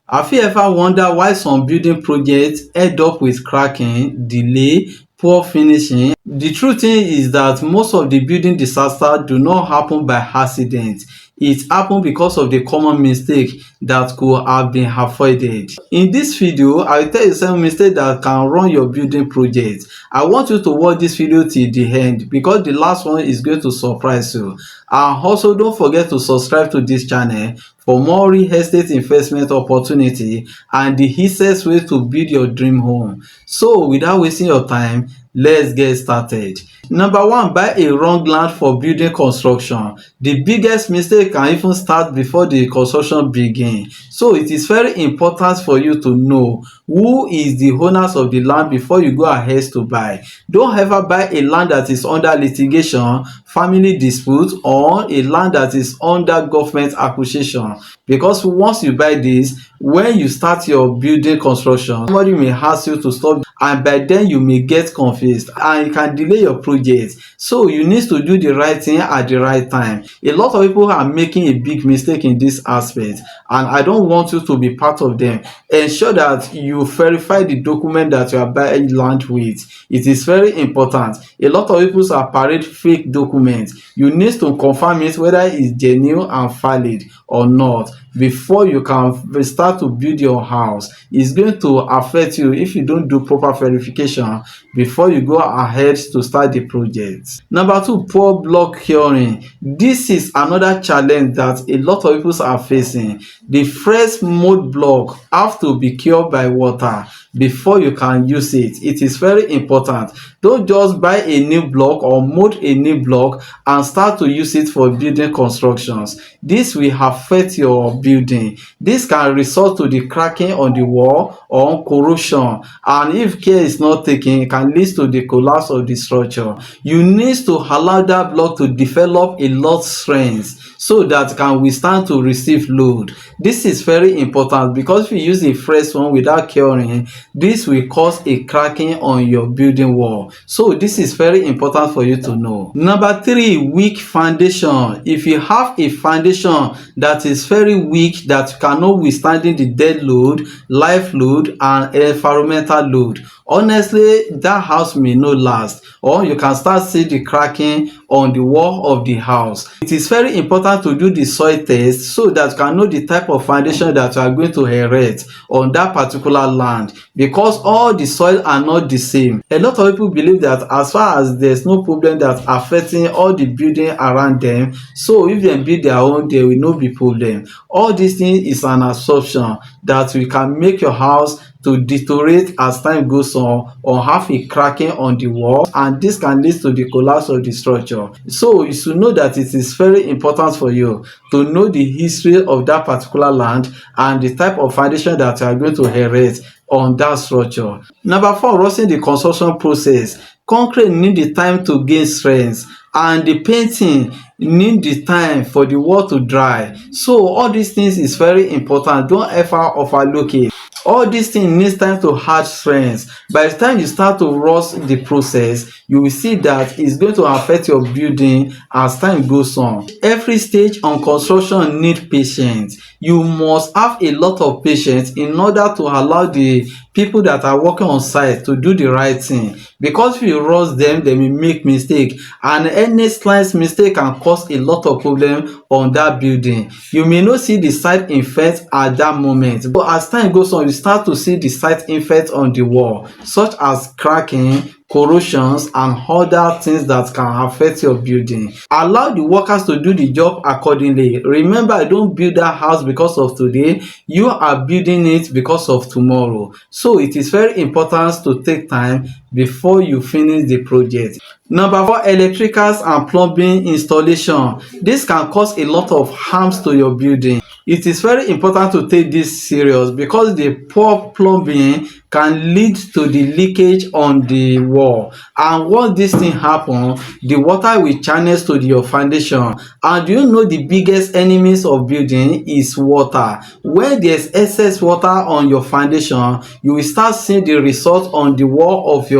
Have you ever wondered why some building projects end up with cracking, delay, poor finishing? The truth is that most of the building disasters do not happen by accident. It happen because of the common mistake that could have been avoided. In this video, I will tell you some mistake that can run your building project. I want you to watch this video till the end because the last one is going to surprise you. And also don't forget to subscribe to this channel for more real estate investment opportunity and the easiest way to build your dream home. So without wasting your time, let's get started. Number one, buy a wrong land for building construction. The biggest mistake can even start before the construction begin. So it is very important for you to know who is the owners of the land before you go ahead to buy. Don't ever buy a land that is under litigation, family dispute, or a land that is under government acquisition, because once you buy this, when you start your building construction, somebody may ask you to stop, and by then you may get confused and it can delay your project. So you need to do the right thing at the right time. A lot of people are making a big mistake in this aspect, and I don't want you to be part of them. Ensure that you verify the document that you are buying land with. It is very important. A lot of people are parade fake documents. You need to confirm it whether it's genuine and valid or not before you can start to build your house. It's going to affect you if you don't do proper verification before you go ahead to start the project. Number two, poor block curing. This is another challenge that a lot of people are facing. The fresh mold block have to be cured by water before you can use it. It is very important. Don't just buy a new block or mold a new block and start to use it for building constructions. This will affect your building. This can result to the cracking on the wall or corrosion, and if care is not taken, it can lead to the collapse of the structure. You need to allow that block to develop a lot of strength so that it can withstand to receive load. This is very important because if you use a fresh one without curing, this will cause a cracking on your building wall. So this is very important for you to know. Number three, weak foundation. If you have a foundation that is very weak, that cannot withstand the dead load, life load, and environmental load, honestly that house may not last, or you can start see the cracking on the wall of the house. It is very important to do the soil test so that you can know the type of foundation that you are going to erect on that particular land, because all the soil are not the same. A lot of people believe that as far as there's no problem that affecting all the building around them, so if they build their own, there will not be problem. All these things is an assumption that we can make your house to deteriorate as time goes on or have a cracking on the wall, and this can lead to the collapse of the structure. So you should know that it is very important for you to know the history of that particular land and the type of foundation that you are going to erect on that structure. Number four, rushing the construction process. Concrete need the time to gain strength, and the painting need the time for the wall to dry. So all these things is very important. Don't ever overlook it. All these things needs time to add strength. By the time you start to rush the process, you will see that it's going to affect your building as time goes on. Every stage on construction need patience. You must have a lot of patience in order to allow the people that are working on site to do the right thing, because if you rush them, they may make mistake, and any slight mistake can cause a lot of problem on that building. You may not see the site effect at that moment, but as time goes on, you start to see the site effect on the wall, such as cracking, corrosions, and other things that can affect your building. Allow the workers to do the job accordingly. Remember, don't build that house because of today. You are building it because of tomorrow. So it is very important to take time before you finish the project. Number four, electricals and plumbing installation. This can cause a lot of harms to your building. It is very important to take this serious because the poor plumbing can lead to the leakage on the wall, and once this thing happen, the water will channel to your foundation. And you know the biggest enemies of building is water. When there's excess water on your foundation, you will start seeing the result on the wall of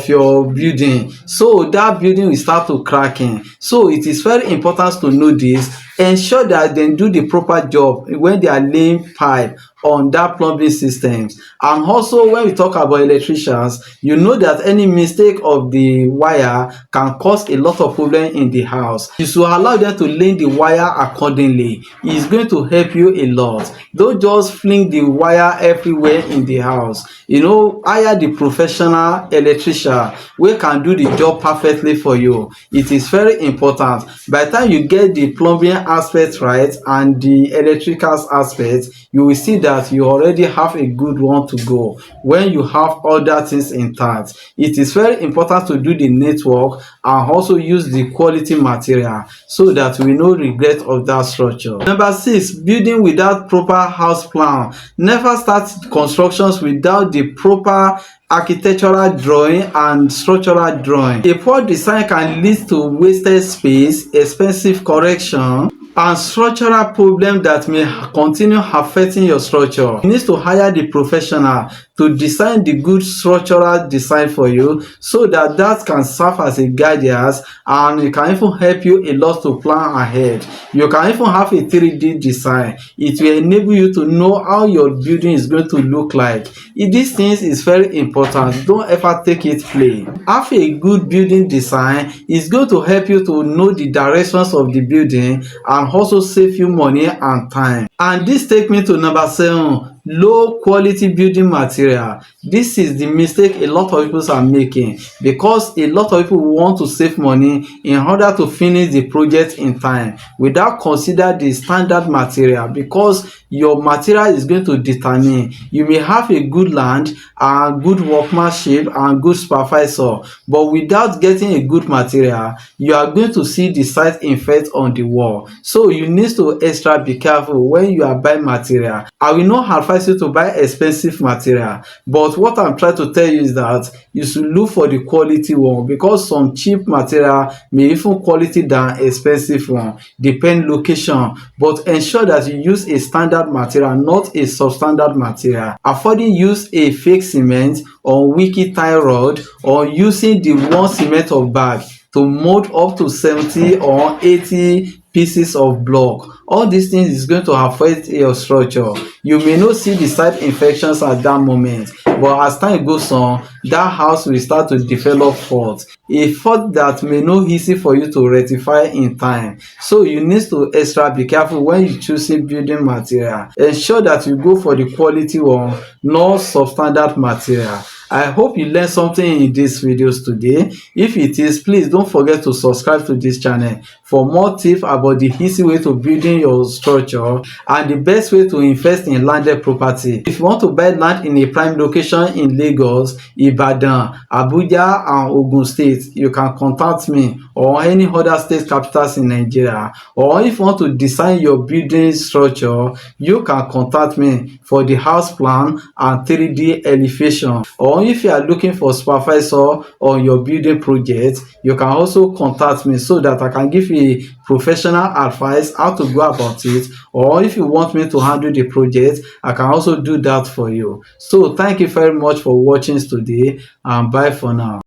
your building, so that building will start to cracking. So it is very important to know this. Ensure that they do the proper job when they are laying pipe on that plumbing systems. And also when we talk about electricians, you know that any mistake of the wire can cause a lot of problem in the house. You should allow them to lay the wire accordingly. It's going to help you a lot. Don't just fling the wire everywhere in the house. You know, hire the professional electrician wey can do the job perfectly for you. It is very important. By the time you get the plumbing aspect right and the electrical aspect, you will see that you already have a good one to go when you have other things intact. It is very important to do the network and also use the quality material so that we no regret of that structure. Number 6, building without proper house plan. Never start constructions without the proper architectural drawing and structural drawing. A poor design can lead to wasted space, expensive correction, and structural problem that may continue affecting your structure. You need to hire the professional to design the good structural design for you so that that can serve as a guidance, and it can even help you a lot to plan ahead. You can even have a 3D design. It will enable you to know how your building is going to look like. These things is very important. Don't ever take it plain. Have a good building design. It's going to help you to know the directions of the building and also save you money and time. And this take me to number 7, low quality building material. This is the mistake a lot of people are making, because a lot of people want to save money in order to finish the project in time without consider the standard material, because your material is going to determine. You may have a good land and good workmanship and good supervisor, but without getting a good material, you are going to see the side effect on the wall. So you need to extra be careful when you are buying material. I will not advise you to buy expensive material, but what I'm trying to tell you is that you should look for the quality one, because some cheap material may even quality than expensive one, depend location. But ensure that you use a standard material, not a substandard material. Avoiding use a fake cement or wiki tile rod, or using the one cement of bag to mold up to 70 or 80 pieces of block. All these things is going to affect your structure. You may not see the side infections at that moment, but as time goes on, that house will start to develop fault, a fault that may not easy for you to rectify in time. So you need to extra be careful when you choosing building material. Ensure that you go for the quality one, not substandard material. I hope you learned something in these videos today. If it is, please don't forget to subscribe to this channel for more tips about the easy way to building your structure and the best way to invest in landed property. If you want to buy land in a prime location in Lagos, Ibadan, Abuja and Ogun State, you can contact me, or any other state capitals in Nigeria. Or if you want to design your building structure, you can contact me for the house plan and 3D elevation. Or if you are looking for supervisor on your building project, you can also contact me so that I can give you a professional advice how to go about it. Or if you want me to handle the project, I can also do that for you. So thank you very much for watching today, and bye for now.